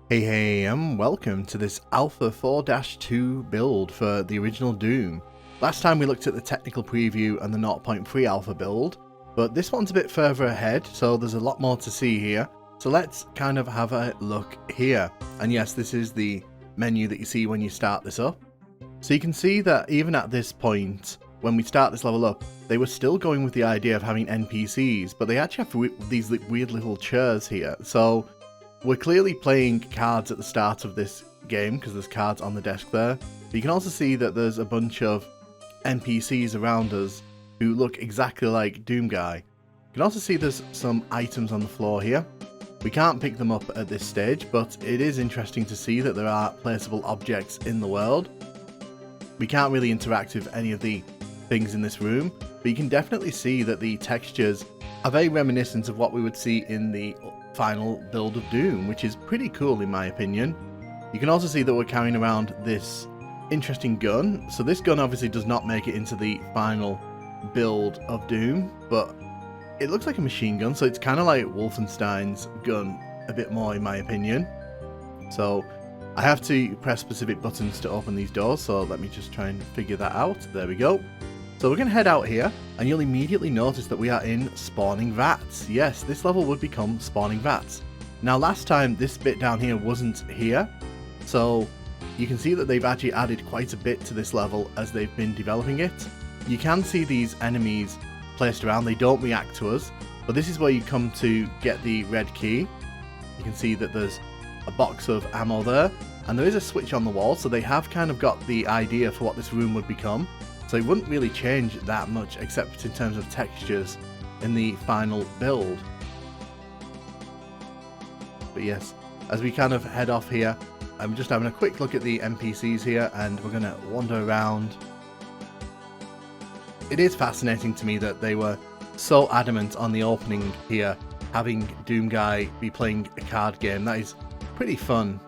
Hey, and welcome to this Alpha 4-2 build for the original Doom. Last time we looked at the technical preview and the 0.3 alpha build, but this one's a bit further ahead, so there's a lot more to see here. So let's kind of have a look here. And yes, this is the menu that you see when you start this up. So you can see that even at this point, when we start this level up, they were still going with the idea of having NPCs, but they actually have these weird little chairs here. So we're clearly playing cards at the start of this game because there's cards on the desk there. But you can also see that there's a bunch of NPCs around us who look exactly like ThatNukemGuy. You can also see there's some items on the floor here. We can't pick them up at this stage, but it is interesting to see that there are placeable objects in the world. We can't really interact with any of the things in this room, but you can definitely see that the textures are very reminiscent of what we would see in the final build of Doom, which is pretty cool in my opinion. You can also see that we're carrying around this interesting gun. So this gun obviously does not make it into the final build of Doom, but it looks like a machine gun, so it's kind of like Wolfenstein's gun a bit more in my opinion. So I have to press specific buttons to open these doors, so let me just try and figure that out. There we go. So we're going to head out here, and you'll immediately notice that we are in Spawning Vats. Yes, this level would become Spawning Vats. Now last time this bit down here wasn't here, so you can see that they've actually added quite a bit to this level as they've been developing it. You can see these enemies placed around, they don't react to us, but this is where you come to get the red key. You can see that there's a box of ammo there, and there is a switch on the wall, so they have kind of got the idea for what this room would become. So it wouldn't really change that much except in terms of textures in the final build. But yes, as we kind of head off here, I'm just having a quick look at the NPCs here and we're going to wander around. It is fascinating to me that they were so adamant on the opening here, having ThatNukemGuy be playing a card game. That is pretty fun,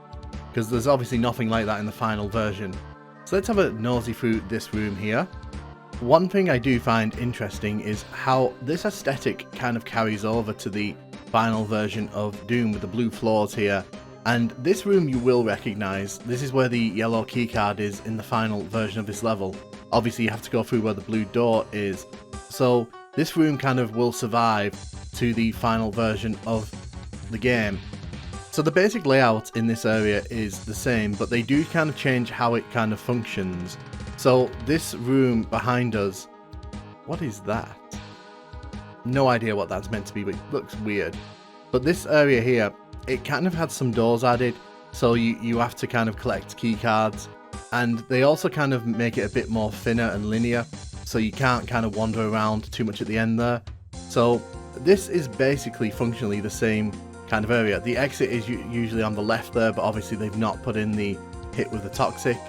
because there's obviously nothing like that in the final version. So let's have a nosy through this room here. One thing I do find interesting is how this aesthetic kind of carries over to the final version of Doom with the blue floors here. And this room you will recognise. This is where the yellow keycard is in the final version of this level. Obviously you have to go through where the blue door is. So this room kind of will survive to the final version of the game. So the basic layout in this area is the same, but they do kind of change how it kind of functions. So this room behind us, what is that? No idea what that's meant to be, but it looks weird. But this area here, it kind of had some doors added, so you have to kind of collect key cards, and they also kind of make it a bit more thinner and linear, so you can't kind of wander around too much at the end there. So this is basically functionally the same kind of area. The exit is usually on the left there, but obviously they've not put in the hit with the toxic.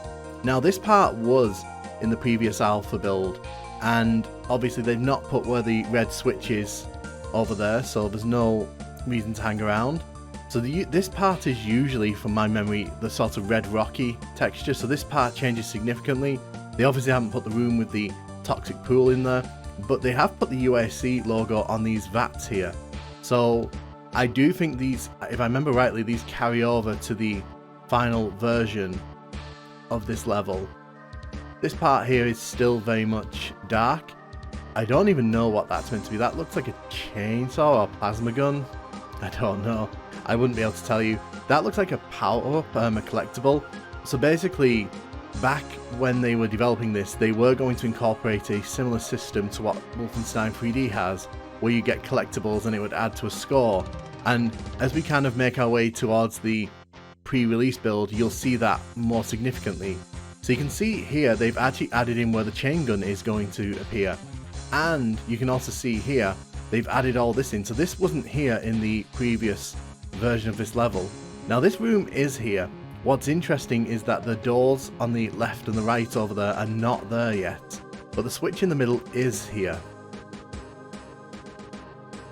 Now this part was in the previous alpha build, and obviously they've not put where the red switch is over there, so there's no reason to hang around. So this part is usually, from my memory, the sort of red rocky texture, so this part changes significantly. They obviously haven't put the room with the toxic pool in there, but they have put the UAC logo on these vats here. So I do think these, if I remember rightly, these carry over to the final version of this level. This part here is still very much dark. I don't even know what that's meant to be. That looks like a chainsaw or plasma gun. I don't know. I wouldn't be able to tell you. That looks like a power-up, a collectible. So basically, back when they were developing this, they were going to incorporate a similar system to what Wolfenstein 3D has, where you get collectibles and it would add to a score. And as we kind of make our way towards the pre-release build, you'll see that more significantly. So you can see here they've actually added in where the chain gun is going to appear. And you can also see here they've added all this in. So this wasn't here in the previous version of this level. Now this room is here. What's interesting is that the doors on the left and the right over there are not there yet, but the switch in the middle is here.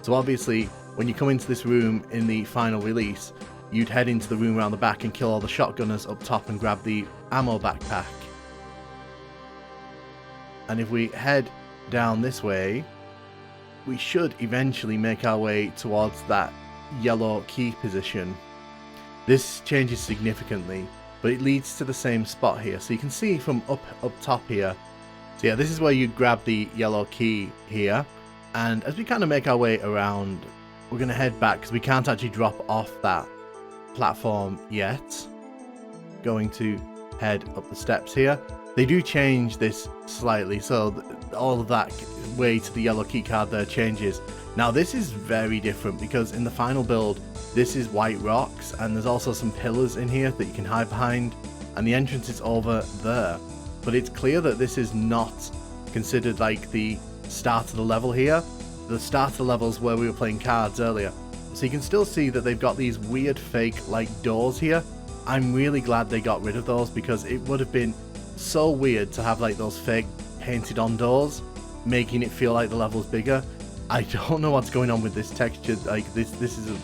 So obviously, when you come into this room in the final release, you'd head into the room around the back and kill all the shotgunners up top and grab the ammo backpack. And if we head down this way, we should eventually make our way towards that yellow key position. This changes significantly, but it leads to the same spot here. So you can see from up top here. So yeah, this is where you grab the yellow key here. And as we kind of make our way around, we're going to head back because we can't actually drop off that platform yet. Going to head up the steps here. They do change this slightly, so all of that way to the yellow key card there changes. Now this is very different because in the final build, this is white rocks and there's also some pillars in here that you can hide behind, and the entrance is over there. But it's clear that this is not considered like the start of the level here. The start of the level is where we were playing cards earlier. So you can still see that they've got these weird fake like doors here. I'm really glad they got rid of those because it would have been so weird to have like those fake painted on doors, making it feel like the level's bigger. I don't know what's going on with this texture. Like this is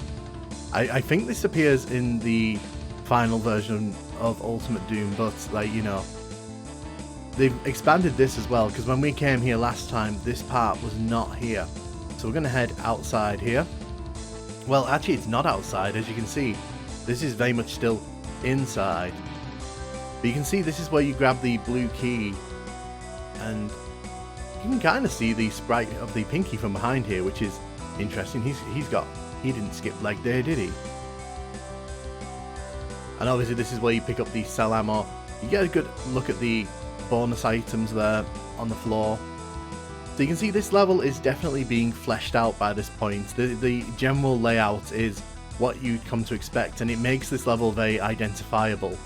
I think this appears in the final version of Ultimate Doom, but like, you know, they've expanded this as well, because when we came here last time, this part was not here. So we're going to head outside here. Well, actually it's not outside, as you can see. This is very much still inside. But you can see this is where you grab the blue key, and you can kind of see the sprite of the pinky from behind here, which is interesting. He didn't skip leg day, did he? And obviously this is where you pick up the cell ammo. You get a good look at the bonus items there on the floor. So you can see this level is definitely being fleshed out by this point. The general layout is what you'd come to expect, and it makes this level very identifiable.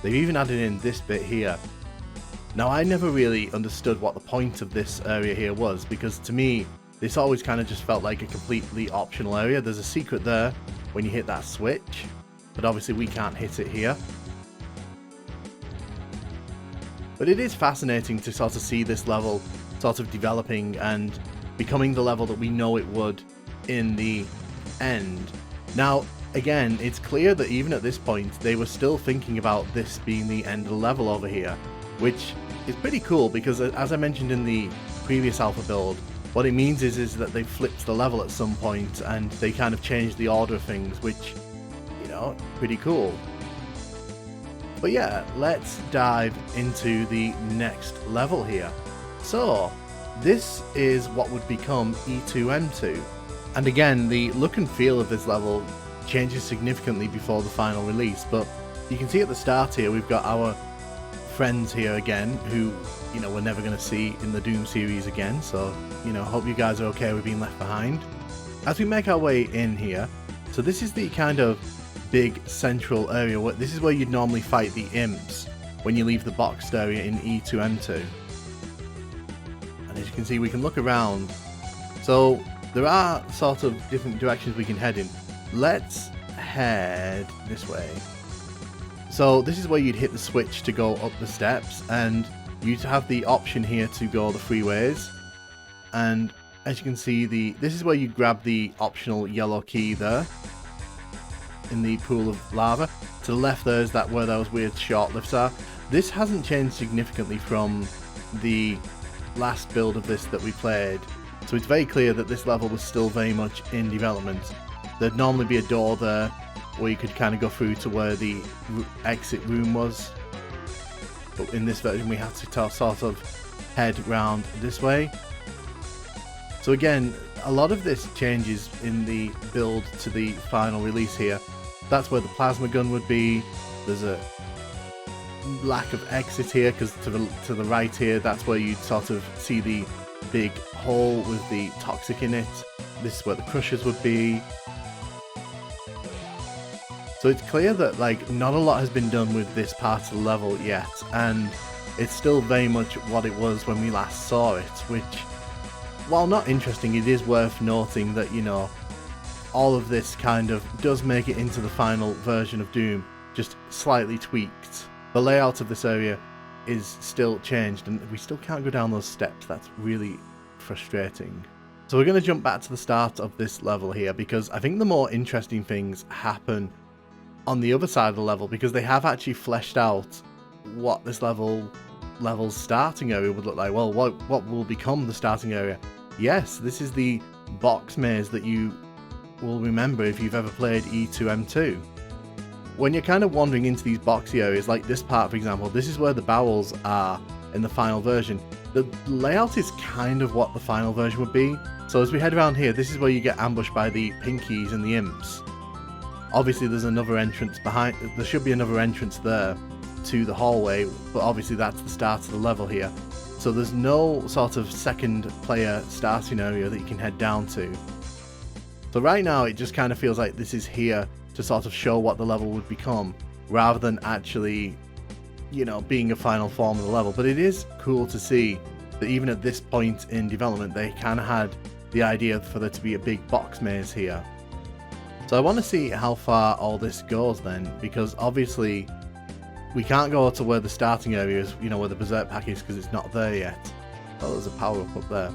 They've even added in this bit here. Now I never really understood what the point of this area here was, because to me this always kind of just felt like a completely optional area. There's a secret there when you hit that switch, but obviously we can't hit it here. But it is fascinating to sort of see this level sort of developing and becoming the level that we know it would in the end. Now, again, it's clear that even at this point, they were still thinking about this being the end of the level over here, which is pretty cool because, as I mentioned in the previous alpha build, what it means is that they flipped the level at some point and they kind of changed the order of things, which, you know, pretty cool. But yeah, let's dive into the next level here. So, this is what would become E2M2. And again, the look and feel of this level changes significantly before the final release, but you can see at the start here we've got our friends here again who, you know, we're never going to see in the Doom series again, so, you know, hope you guys are okay with being left behind. As we make our way in here, so this is the kind of big central area, this is where you'd normally fight the imps when you leave the boxed area in E2M2. And as you can see, we can look around, so there are sort of different directions we can head in. Let's head this way. So this is where you'd hit the switch to go up the steps, and you'd have the option here to go the three ways. And as you can see, this is where you grab the optional yellow key there in the pool of lava. To the left there is where those weird short lifts are. This hasn't changed significantly from the last build of this that we played, so it's very clear that this level was still very much in development. There'd normally be a door there where you could kind of go through to where the exit room was, but in this version we have to sort of head round this way. So again, a lot of this changes in the build to the final release here. That's where the plasma gun would be. There's a lack of exit here because to the right here, that's where you'd sort of see the big hole with the toxic in it. This is where the crushers would be. So it's clear that like not a lot has been done with this part of the level yet, and it's still very much what it was when we last saw it, which, while not interesting, it is worth noting that, you know, all of this kind of does make it into the final version of Doom, just slightly tweaked. The layout of this area is still changed, and we still can't go down those steps. That's really frustrating. So we're going to jump back to the start of this level here, because I think the more interesting things happen on the other side of the level, because they have actually fleshed out what this level's starting area would look like. Well, what will become the starting area? Yes, this is the box maze that you will remember if you've ever played E2M2. when you're kind of wandering into these boxy areas, like this part for example, this is where the barrels are in the final version. The layout is kind of what the final version would be. So as we head around here, this is where you get ambushed by the pinkies and the imps. Obviously there's another entrance behind, there should be another entrance there to the hallway, but obviously that's the start of the level here. So there's no sort of second player starting area that you can head down to. So right now it just kind of feels like this is here to sort of show what the level would become, rather than actually, you know, being a final form of the level. But it is cool to see that even at this point in development, they kind of had the idea for there to be a big box maze here. So I want to see how far all this goes then, because obviously we can't go to where the starting area is, you know, where the Berserk pack is, because it's not there yet. Oh, there's a power up there.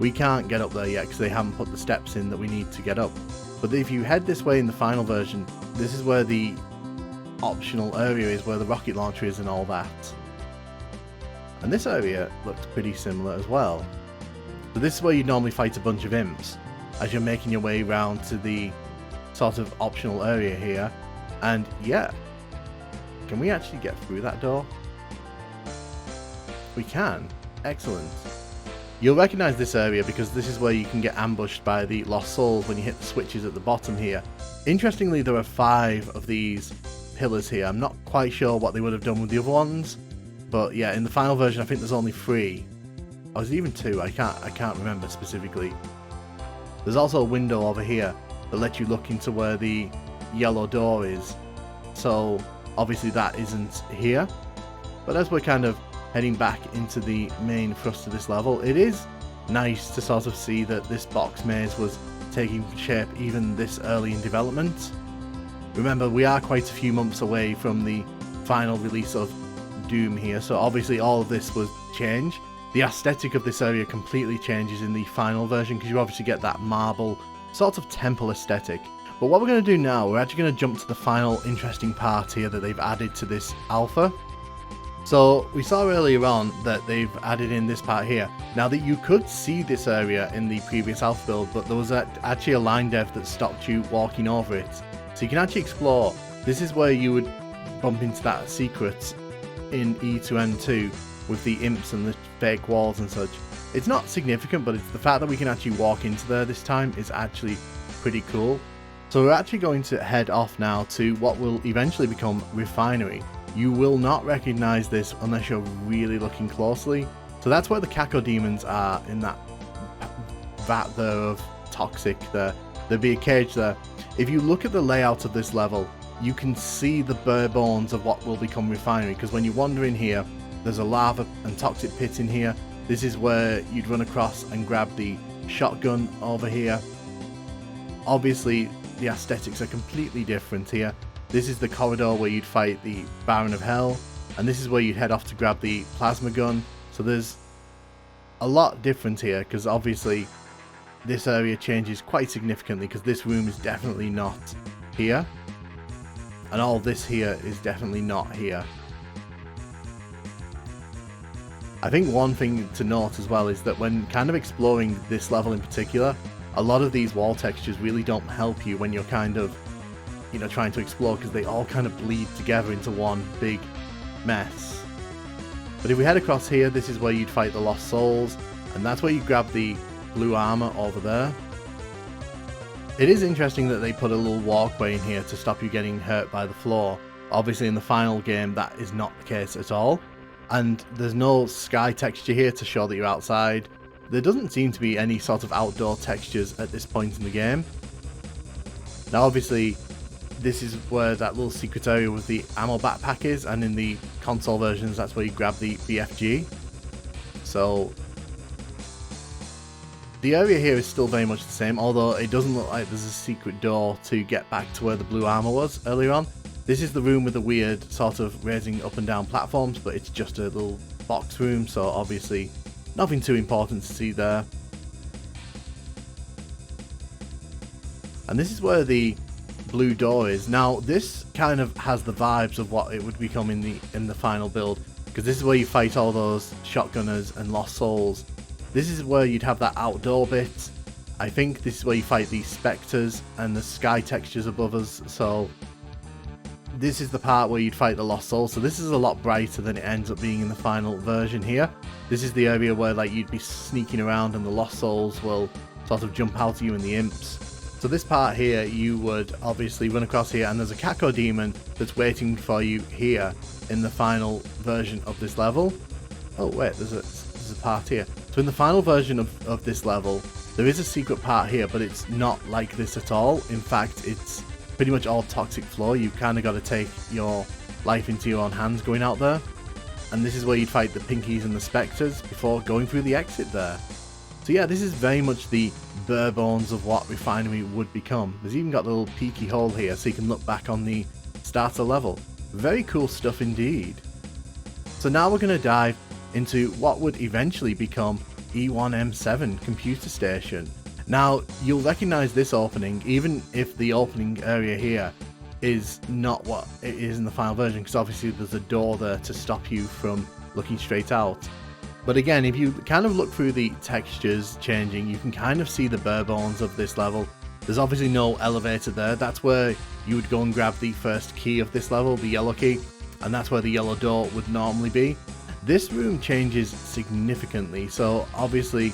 We can't get up there yet because they haven't put the steps in that we need to get up. But if you head this way in the final version, this is where the optional area is, where the rocket launcher is and all that. And this area looks pretty similar as well. So this is where you normally fight a bunch of imps as you're making your way around to the sort of optional area here. And yeah, can we actually get through that door? We can. Excellent. You'll recognize this area because this is where you can get ambushed by the lost souls when you hit the switches at the bottom here. Interestingly, there are 5 of these pillars here. I'm not quite sure what they would have done with the other ones, but yeah, in the final version I think there's only 3. Or is it even 2? I can't remember specifically. There's also a window over here that lets you look into where the yellow door is. So obviously that isn't here. But as we're kind of heading back into the main thrust of this level, it is nice to sort of see that this box maze was taking shape even this early in development. Remember, we are quite a few months away from the final release of Doom here, so obviously all of this was changed. The aesthetic of this area completely changes in the final version because you obviously get that marble sort of temple aesthetic. But what we're going to do now, we're actually going to jump to the final interesting part here that they've added to this alpha. So we saw earlier on that they've added in this part here. Now that you could see this area in the previous alpha build, but there was actually a line dev that stopped you walking over it. So you can actually explore. This is where you would bump into that secret in E2N2 with the imps and the fake walls and such. It's not significant, but it's the fact that we can actually walk into there this time is actually pretty cool. So we're actually going to head off now to what will eventually become Refinery. You will not recognize this unless you're really looking closely. So that's where the Caco demons are, in that vat there of toxic there. There'll be a cage there. If you look at the layout of this level, you can see the bare bones of what will become Refinery, because when you wander in here, there's a lava and toxic pit in here. This is where you'd run across and grab the shotgun over here. Obviously, the aesthetics are completely different here. This is the corridor where you'd fight the Baron of Hell, and this is where you'd head off to grab the plasma gun. So there's a lot different here, because obviously this area changes quite significantly, because this room is definitely not here, and all this here is definitely not here. I think one thing to note as well is that when kind of exploring this level in particular, a lot of these wall textures really don't help you when you're kind of, you know, trying to explore, because they all kind of bleed together into one big mess. But if we head across here, this is where you'd fight the Lost Souls, and that's where you grab the blue armor over there. It is interesting that they put a little walkway in here to stop you getting hurt by the floor. Obviously in the final game that is not the case at all. And there's no sky texture here to show that you're outside. There doesn't seem to be any sort of outdoor textures at this point in the game. Now obviously this is where that little secret area with the ammo backpack is, and in the console versions that's where you grab the BFG. So the area here is still very much the same, although it doesn't look like there's a secret door to get back to where the blue armor was earlier on. This is the room with the weird sort of raising up and down platforms, but it's just a little box room, so obviously nothing too important to see there. And this is where the blue door is. Now this kind of has the vibes of what it would become in the final build, because this is where you fight all those shotgunners and lost souls. This is where you'd have that outdoor bit. I think this is where you fight these spectres and the sky textures above us, so this is the part where you'd fight the lost souls. So this is a lot brighter than it ends up being in the final version here. This is the area where like you'd be sneaking around and the lost souls will sort of jump out at you and the imps. So this part here, you would obviously run across here, and there's a Kako demon that's waiting for you here in the final version of this level. Oh wait, there's a part here. So in the final version of this level, there is a secret part here, but it's not like this at all. In fact, it's pretty much all toxic floor. You've kind of got to take your life into your own hands going out there. And this is where you'd fight the Pinkies and the Spectres before going through the exit there. So yeah, this is very much the bare bones of what Refinery would become. There's even got the little peeky hole here so you can look back on the starter level. Very cool stuff indeed. So now we're going to dive into what would eventually become E1M7 Computer Station. Now, you'll recognize this opening, even if the opening area here is not what it is in the final version, because obviously there's a door there to stop you from looking straight out. But again, if you kind of look through the textures changing, you can kind of see the bare bones of this level. There's obviously no elevator there. That's where you would go and grab the first key of this level, the yellow key, and that's where the yellow door would normally be. This room changes significantly, so obviously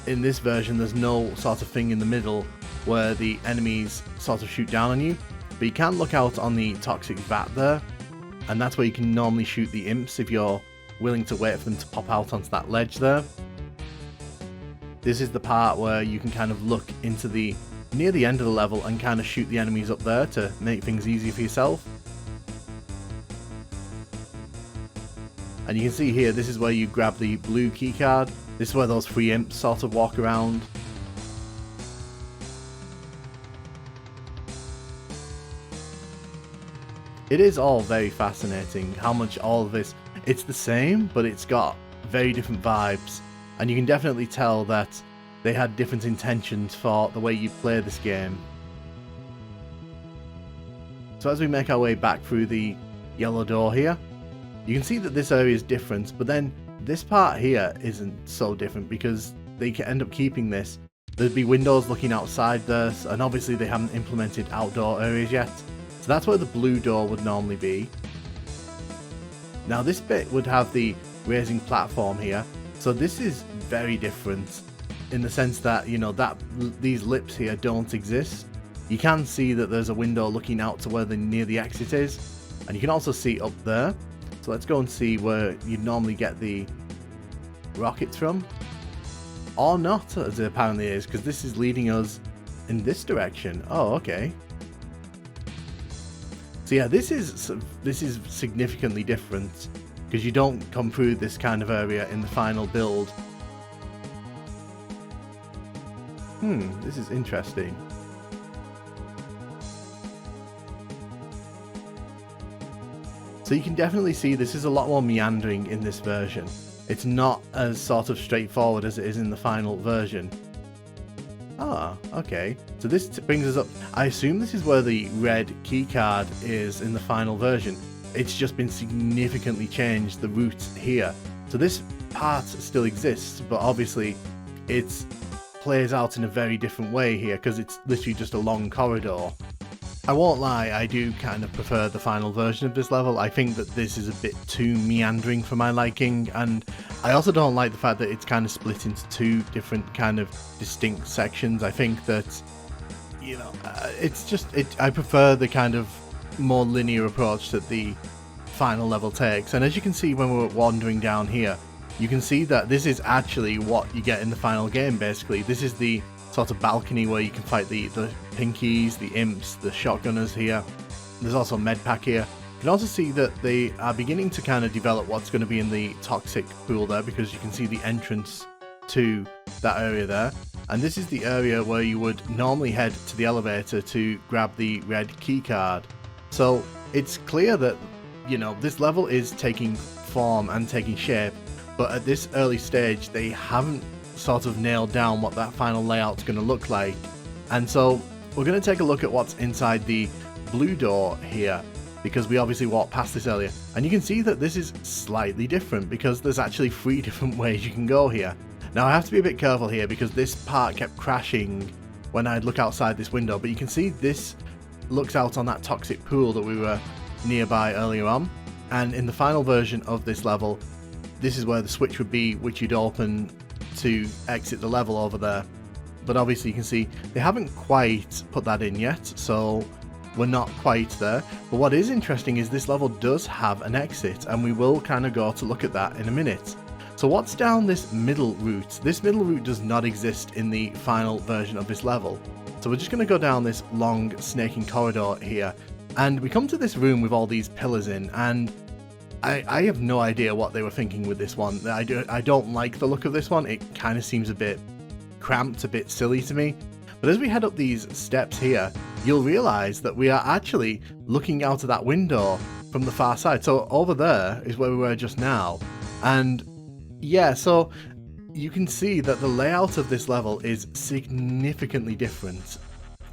in this version there's no sort of thing in the middle where the enemies sort of shoot down on you, but you can look out on the toxic vat there, and that's where you can normally shoot the imps if you're willing to wait for them to pop out onto that ledge there. This is the part where you can kind of look into the near the end of the level and kind of shoot the enemies up there to make things easier for yourself. And you can see here, this is where you grab the blue keycard. This is where those three imps sort of walk around. It is all very fascinating how much all of this, it's the same, but it's got very different vibes. And you can definitely tell that they had different intentions for the way you play this game. So as we make our way back through the yellow door here, you can see that this area is different, but then this part here isn't so different because they can end up keeping this. There'd be windows looking outside there, and obviously they haven't implemented outdoor areas yet. So that's where the blue door would normally be. Now this bit would have the raising platform here, so this is very different in the sense that, you know, that these lips here don't exist. You can see that there's a window looking out to where near the exit is, and you can also see up there. So let's go and see where you'd normally get the rockets from. Or not, as it apparently is, because this is leading us in this direction. Oh, okay. So yeah, this is significantly different, because you don't come through this kind of area in the final build. This is interesting. So you can definitely see this is a lot more meandering in this version. It's not as sort of straightforward as it is in the final version. Ah, okay. So this brings us up. I assume this is where the red keycard is in the final version. It's just been significantly changed, the route here. So this part still exists, but obviously it plays out in a very different way here because it's literally just a long corridor. I won't lie, I do kind of prefer the final version of this level. I think that this is a bit too meandering for my liking, and I also don't like the fact that it's kind of split into two different kind of distinct sections. I think that, you know, I prefer the kind of more linear approach that the final level takes. And as you can see when we're wandering down here, you can see that this is actually what you get in the final game, basically. This is the sort of balcony where you can fight the Pinkies, the imps, the shotgunners here. There's also a med pack here. You can also see that they are beginning to kind of develop what's going to be in the toxic pool there, because you can see the entrance to that area there. And this is the area where you would normally head to the elevator to grab the red keycard. So it's clear that, you know, this level is taking form and taking shape, but at this early stage they haven't sort of nailed down what that final layout's going to look like. And so we're going to take a look at what's inside the blue door here, because we obviously walked past this earlier, and you can see that this is slightly different because there's actually 3 different ways you can go here. Now I have to be a bit careful here because this part kept crashing when I'd look outside this window, but you can see this looks out on that toxic pool that we were nearby earlier on. And in the final version of this level, this is where the switch would be, which you'd open to exit the level over there. But obviously you can see they haven't quite put that in yet, so we're not quite there. But what is interesting is this level does have an exit, and we will kind of go to look at that in a minute. So what's down this middle route? This middle route does not exist in the final version of this level. So we're just going to go down this long snaking corridor here, and we come to this room with all these pillars in, and I have no idea what they were thinking with this one. I don't like the look of this one. It kind of seems a bit cramped, a bit silly to me. But as we head up these steps here, you'll realize that we are actually looking out of that window from the far side. So over there is where we were just now. And yeah, so you can see that the layout of this level is significantly different.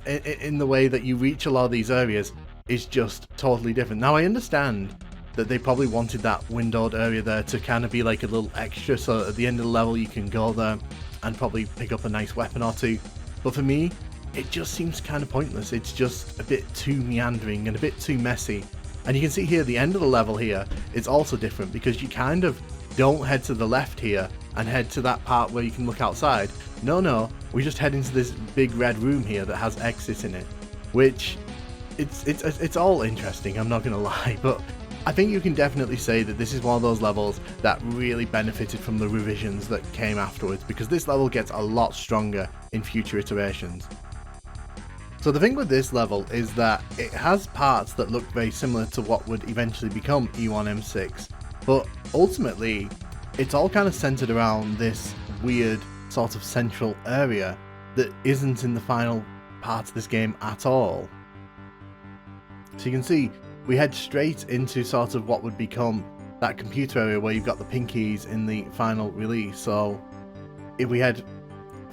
In the way that you reach a lot of these areas is just totally different. Now I understand that they probably wanted that windowed area there to kind of be like a little extra, so at the end of the level you can go there and probably pick up a nice weapon or two. But for me, it just seems kind of pointless. It's just a bit too meandering and a bit too messy. And you can see here, the end of the level here is also different, because you kind of don't head to the left here and head to that part where you can look outside. No, we just head into this big red room here that has exit in it, which it's all interesting, I'm not gonna lie, but I think you can definitely say that this is one of those levels that really benefited from the revisions that came afterwards, because this level gets a lot stronger in future iterations. So the thing with this level is that it has parts that look very similar to what would eventually become E1M6, but ultimately it's all kind of centered around this weird sort of central area that isn't in the final part of this game at all. So you can see we head straight into sort of what would become that computer area where you've got the pinkies in the final release. So if we head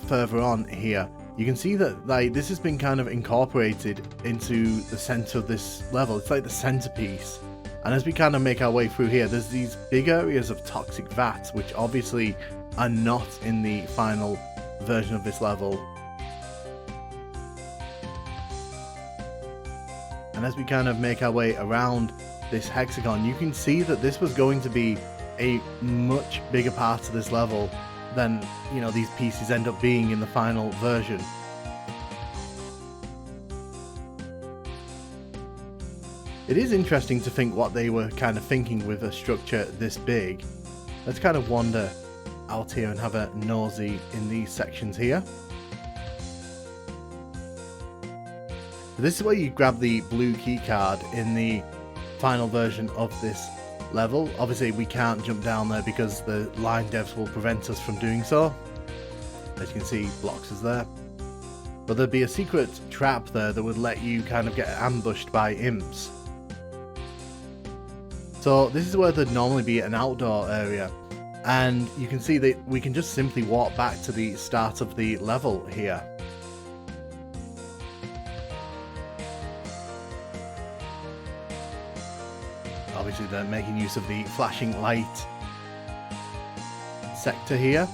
further on here, you can see that like this has been kind of incorporated into the center of this level. It's like the centerpiece. And as we kind of make our way through here, there's these big areas of toxic vats, which obviously are not in the final version of this level. And as we kind of make our way around this hexagon, you can see that this was going to be a much bigger part of this level than, you know, these pieces end up being in the final version. It is interesting to think what they were kind of thinking with a structure this big. Let's kind of wander out here and have a nosy in these sections here. This is where you grab the blue key card in the final version of this level. Obviously we can't jump down there because the line devs will prevent us from doing so. As you can see, blocks us there. But there'd be a secret trap there that would let you kind of get ambushed by imps. So this is where there'd normally be an outdoor area. And you can see that we can just simply walk back to the start of the level here. Obviously they're making use of the flashing light sector here.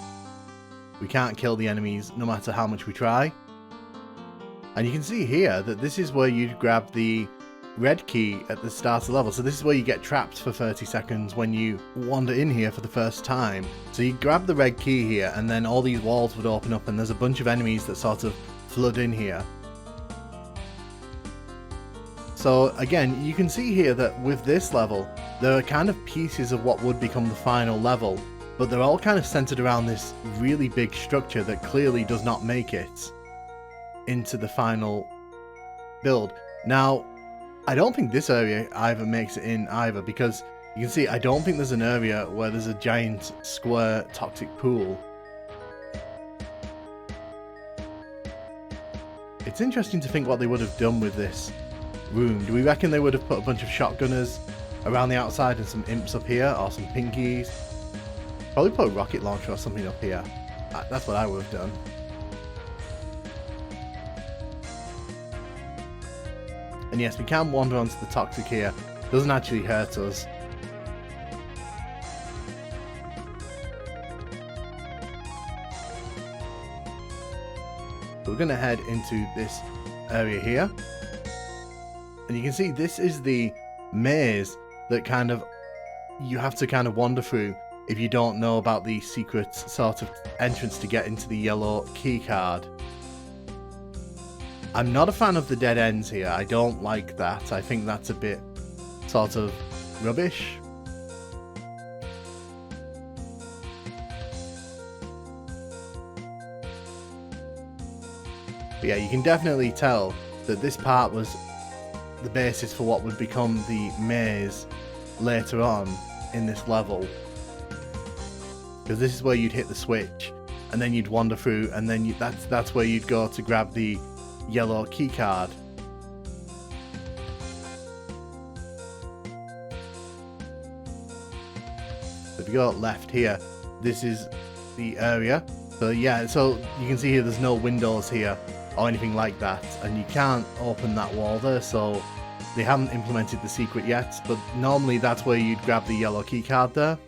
We can't kill the enemies no matter how much we try. And you can see here that this is where you'd grab the red key at the start of the level. So this is where you get trapped for 30 seconds when you wander in here for the first time. So you grab the red key here and then all these walls would open up and there's a bunch of enemies that sort of flood in here. So again, you can see here that with this level, there are kind of pieces of what would become the final level, but they're all kind of centered around this really big structure that clearly does not make it into the final build. Now, I don't think this area either makes it in either, because you can see I don't think there's an area where there's a giant square toxic pool. It's interesting to think what they would have done with this room. Do we reckon they would have put a bunch of shotgunners around the outside and some imps up here, or some pinkies? Probably put a rocket launcher or something up here. That's what I would have done. And yes, we can wander onto the toxic here. Doesn't actually hurt us. So we're going to head into this area here. And you can see this is the maze that kind of you have to kind of wander through if you don't know about the secret sort of entrance to get into the yellow key card. I'm not a fan of the dead ends here. I don't like that. I think that's a bit sort of rubbish. But yeah, you can definitely tell that this part was the basis for what would become the maze later on in this level. Because this is where you'd hit the switch, and then you'd wander through, and then that's where you'd go to grab the yellow key card. So if you go left here, this is the area. So yeah, so you can see here there's no windows here or anything like that, and you can't open that wall there, so they haven't implemented the secret yet, but normally that's where you'd grab the yellow key card there.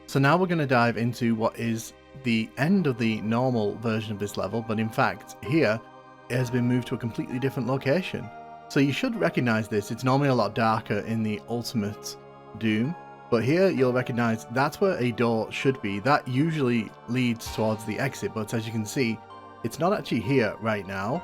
So now we're going to dive into what is the end of the normal version of this level, but in fact here it has been moved to a completely different location. So you should recognize this. It's normally a lot darker in the Ultimate Doom, but here you'll recognize that's where a door should be. That usually leads towards the exit, but as you can see, it's not actually here right now.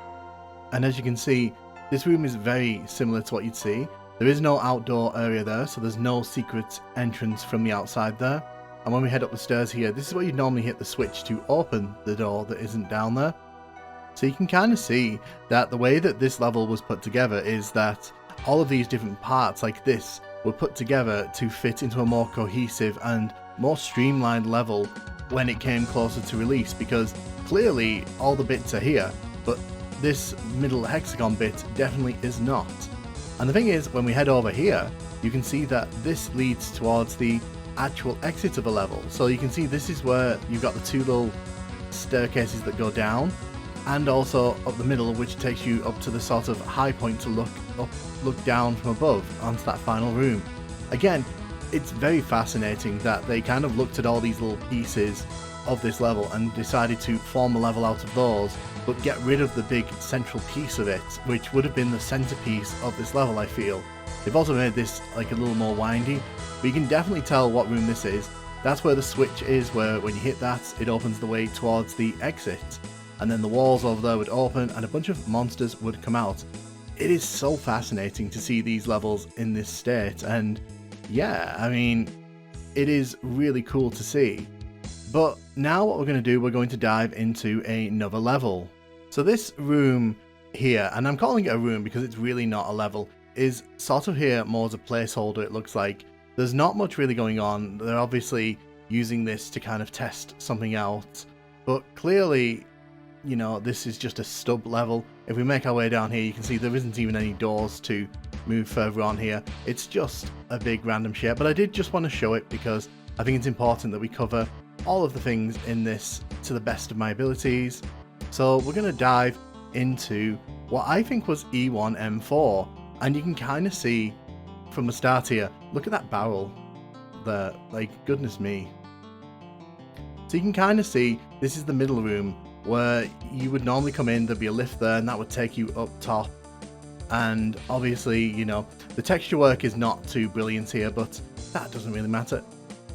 And as you can see, this room is very similar to what you'd see. There is no outdoor area there, so there's no secret entrance from the outside there. And when we head up the stairs here, this is where you'd normally hit the switch to open the door that isn't down there. So you can kind of see that the way that this level was put together is that all of these different parts like this were put together to fit into a more cohesive and more streamlined level when it came closer to release, because clearly all the bits are here, but this middle hexagon bit definitely is not. And the thing is, when we head over here, you can see that this leads towards the actual exit of a level. So you can see this is where you've got the two little staircases that go down, and also up the middle, which takes you up to the sort of high point to look down from above onto that final room. Again, it's very fascinating that they kind of looked at all these little pieces of this level and decided to form a level out of those, but get rid of the big central piece of it, which would have been the centerpiece of this level, I feel. They've also made this like a little more windy, but you can definitely tell what room this is. That's where the switch is, where when you hit that, it opens the way towards the exit. And then the walls over there would open and a bunch of monsters would come out. It is so fascinating to see these levels in this state, and yeah, I mean, it is really cool to see. But now what we're going to do, we're going to dive into another level. So this room here, and I'm calling it a room because it's really not a level, is sort of here more as a placeholder, it looks like. There's not much really going on. They're obviously using this to kind of test something out, but clearly, you know, this is just a stub level. If we make our way down here, you can see there isn't even any doors to move further on here. It's just a big random shape, but I did just want to show it because I think it's important that we cover all of the things in this to the best of my abilities. So we're going to dive into what I think was E1M4, and you can kind of see from the start here, look at that barrel there, like goodness me. So you can kind of see this is the middle room where you would normally come in, there'd be a lift there and that would take you up top. And obviously, you know, the texture work is not too brilliant here, but that doesn't really matter.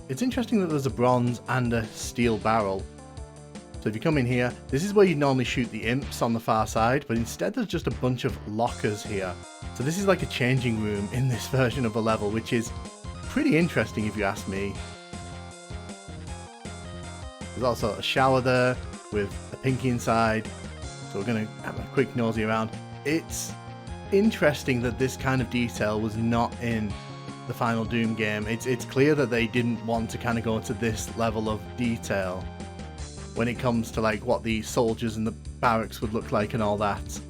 It's interesting that there's a bronze and a steel barrel. So if you come in here, this is where you normally shoot the imps on the far side, but instead there's just a bunch of lockers here. So this is like a changing room in this version of the level, which is pretty interesting if you ask me. There's also a shower there with a pinky inside. So we're going to have a quick nosy around. It's interesting that this kind of detail was not in the final Doom game. It's clear that they didn't want to kind of go to this level of detail when it comes to like what the soldiers and the barracks would look like and all that.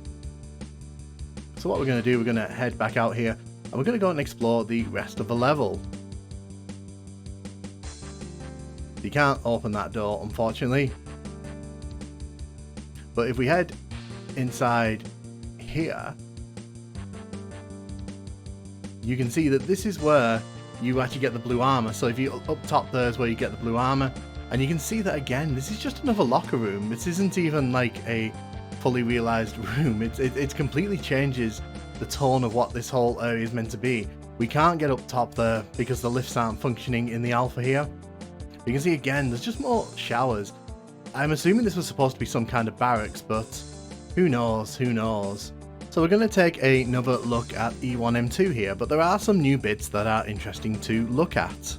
So what we're going to do, we're going to head back out here and we're going to go and explore the rest of the level. You can't open that door, unfortunately. But if we head inside here, you can see that this is where you actually get the blue armor. So if you up top there is where you get the blue armor, and you can see that again, this is just another locker room. This isn't even like a fully realized room. It completely changes the tone of what this whole area is meant to be. We can't get up top there because the lifts aren't functioning in the alpha here. You can see again, there's just more showers. I'm assuming this was supposed to be some kind of barracks, but who knows, who knows. So we're going to take another look at E1M2 here, but there are some new bits that are interesting to look at.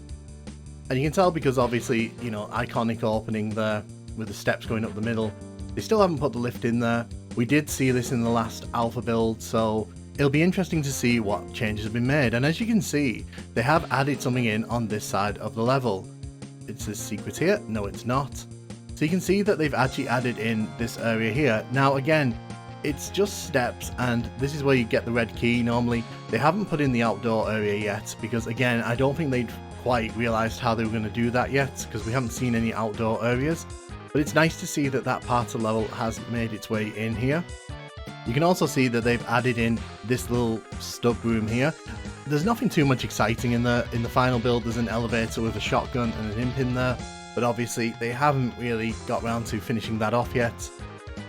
And you can tell because obviously, you know, iconic opening there with the steps going up the middle. They still haven't put the lift in there. We did see this in the last alpha build, so it'll be interesting to see what changes have been made. And as you can see, they have added something in on this side of the level. It's a secret here? No, it's not. So you can see that they've actually added in this area here. Now again, it's just steps, and this is where you get the red key normally. They haven't put in the outdoor area yet, because again, I don't think they'd quite realised how they were going to do that yet, because we haven't seen any outdoor areas. But it's nice to see that that part of the level has made its way in here. You can also see that they've added in this little stub room here. There's nothing too much exciting in the final build. There's an elevator with a shotgun and an imp in there, but obviously they haven't really got around to finishing that off yet.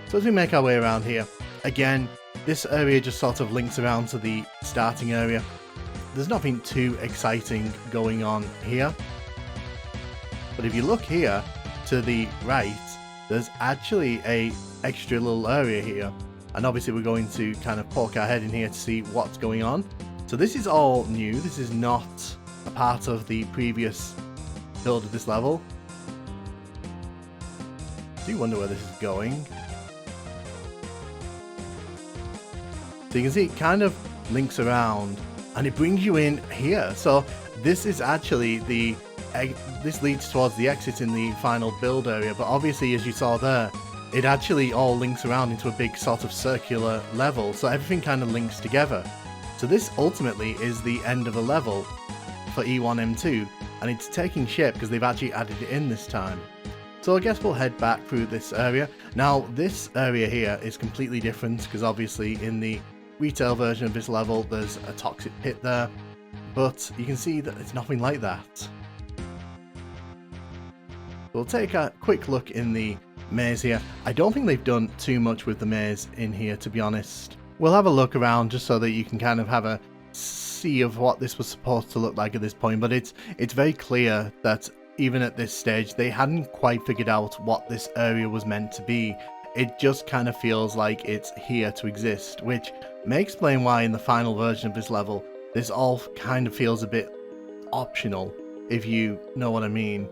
So as we make our way around here, again, this area just sort of links around to the starting area. There's nothing too exciting going on here. But if you look here to the right, there's actually a extra little area here. And obviously we're going to kind of poke our head in here to see what's going on. So this is all new. This is not a part of the previous build of this level. I do wonder where this is going. So you can see it kind of links around and it brings you in here. So this is actually this leads towards the exit in the final build area, but obviously as you saw there, it actually all links around into a big sort of circular level, so everything kind of links together. So this ultimately is the end of the level for E1M2, and it's taking shape because they've actually added it in this time. So I guess we'll head back through this area. Now this area here is completely different because obviously in the retail version of this level there's a toxic pit there, but you can see that it's nothing like that. We'll take a quick look in the maze here. I don't think they've done too much with the maze in here, to be honest. We'll have a look around just so that you can kind of have a see of what this was supposed to look like at this point, but it's very clear that even at this stage they hadn't quite figured out what this area was meant to be. It just kind of feels like it's here to exist, which may explain why in the final version of this level this all kind of feels a bit optional, if you know what I mean.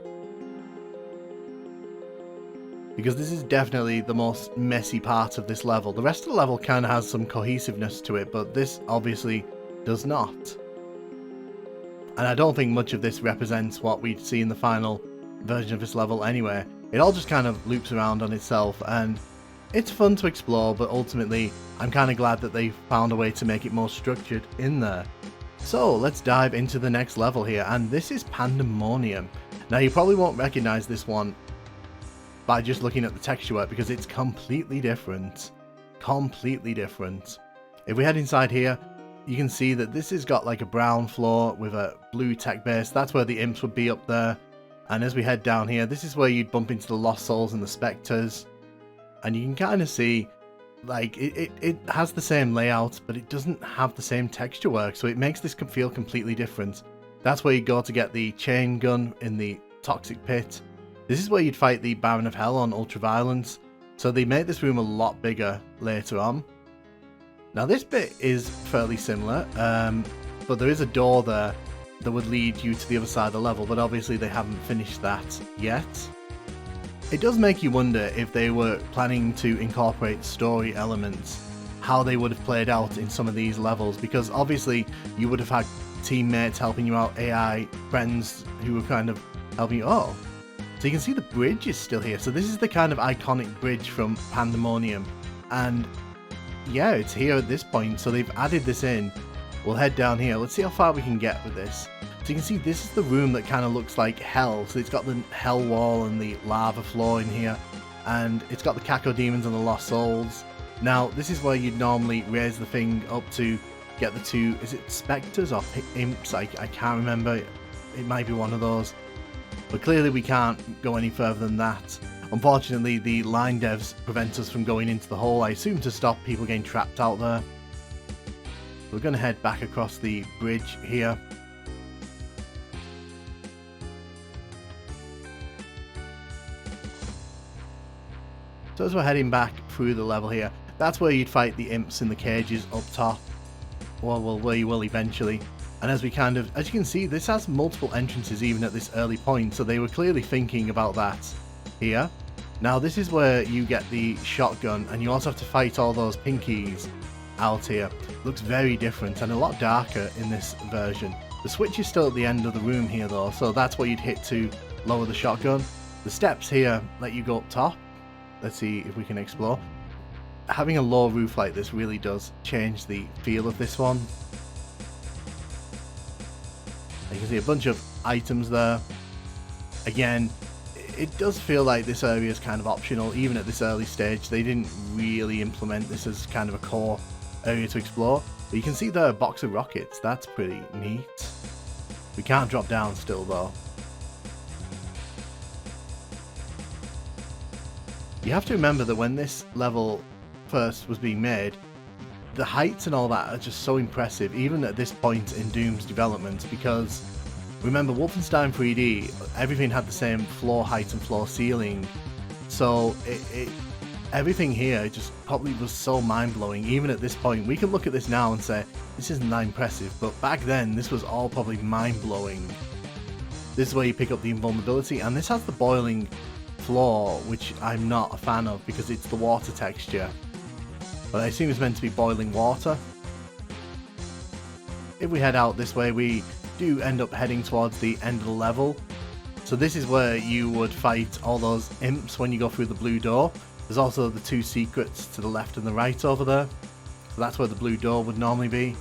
Because this is definitely the most messy part of this level. The rest of the level kind of has some cohesiveness to it, but this obviously does not. And I don't think much of this represents what we'd see in the final version of this level anyway. It all just kind of loops around on itself, and it's fun to explore, but ultimately I'm kind of glad that they found a way to make it more structured in there. So let's dive into the next level here, and this is Pandemomeum. Now you probably won't recognize this one by just looking at the texture work because it's completely different. Completely different. If we head inside here, you can see that this has got like a brown floor with a blue tech base. That's where the imps would be up there. And as we head down here, this is where you'd bump into the lost souls and the specters. And you can kind of see like it has the same layout, but it doesn't have the same texture work, so it makes this feel completely different. That's where you go to get the chain gun in the toxic pit. This is where you'd fight the Baron of Hell on Ultraviolence, so they made this room a lot bigger later on. Now this bit is fairly similar, but there is a door there that would lead you to the other side of the level, but obviously they haven't finished that yet. It does make you wonder if they were planning to incorporate story elements, how they would have played out in some of these levels, because obviously you would have had teammates helping you out, AI friends who were kind of helping you. Oh, so you can see the bridge is still here. So this is the kind of iconic bridge from Pandemomeum, and yeah, it's here at this point, so they've added this in. We'll head down here. Let's see how far we can get with this. So you can see this is the room that kind of looks like hell. So it's got the hell wall and the lava floor in here, and it's got the Caco demons and the lost souls. Now this is where you'd normally raise the thing up to get the two, is it specters or imps? I can't remember. It might be one of those. But clearly we can't go any further than that. Unfortunately, the line devs prevent us from going into the hole, I assume to stop people getting trapped out there. We're going to head back across the bridge here. So as we're heading back through the level here, that's where you'd fight the imps in the cages up top. Well, where you will eventually. And as you can see, this has multiple entrances even at this early point, so they were clearly thinking about that here. Now this is where you get the shotgun, and you also have to fight all those pinkies out here. Looks very different and a lot darker in this version. The switch is still at the end of the room here though, so that's what you'd hit to lower the shotgun. The steps here let you go up top. Let's see if we can explore. Having a low roof like this really does change the feel of this one. You can see a bunch of items there. Again, it does feel like this area is kind of optional, even at this early stage. They didn't really implement this as kind of a core area to explore. But you can see there a box of rockets. That's pretty neat. We can't drop down still though. You have to remember that when this level first was being made, the heights and all that are just so impressive, even at this point in Doom's development, because remember Wolfenstein 3D, everything had the same floor height and floor ceiling, so everything here just probably was so mind-blowing. Even at this point, we can look at this now and say, this isn't that impressive, but back then this was all probably mind-blowing. This is where you pick up the invulnerability, and this has the boiling floor, which I'm not a fan of because it's the water texture. But I assume it's meant to be boiling water. If we head out this way, we do end up heading towards the end of the level. So this is where you would fight all those imps when you go through the blue door. There's also the two secrets to the left and the right over there. So that's where the blue door would normally be.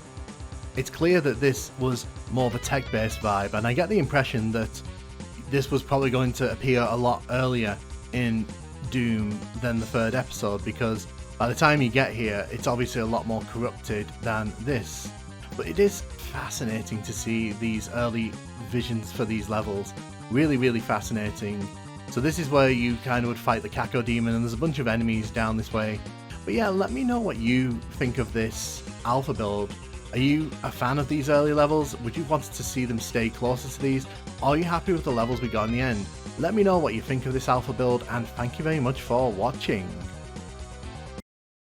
It's clear that this was more of a tech-based vibe, and I get the impression that this was probably going to appear a lot earlier in Doom than the third episode, because by the time you get here, it's obviously a lot more corrupted than this. But it is fascinating to see these early visions for these levels. Really, really fascinating. So this is where you kind of would fight the Kako Demon, and there's a bunch of enemies down this way. But yeah, let me know what you think of this alpha build. Are you a fan of these early levels? Would you want to see them stay closer to these? Or are you happy with the levels we got in the end? Let me know what you think of this alpha build, and thank you very much for watching.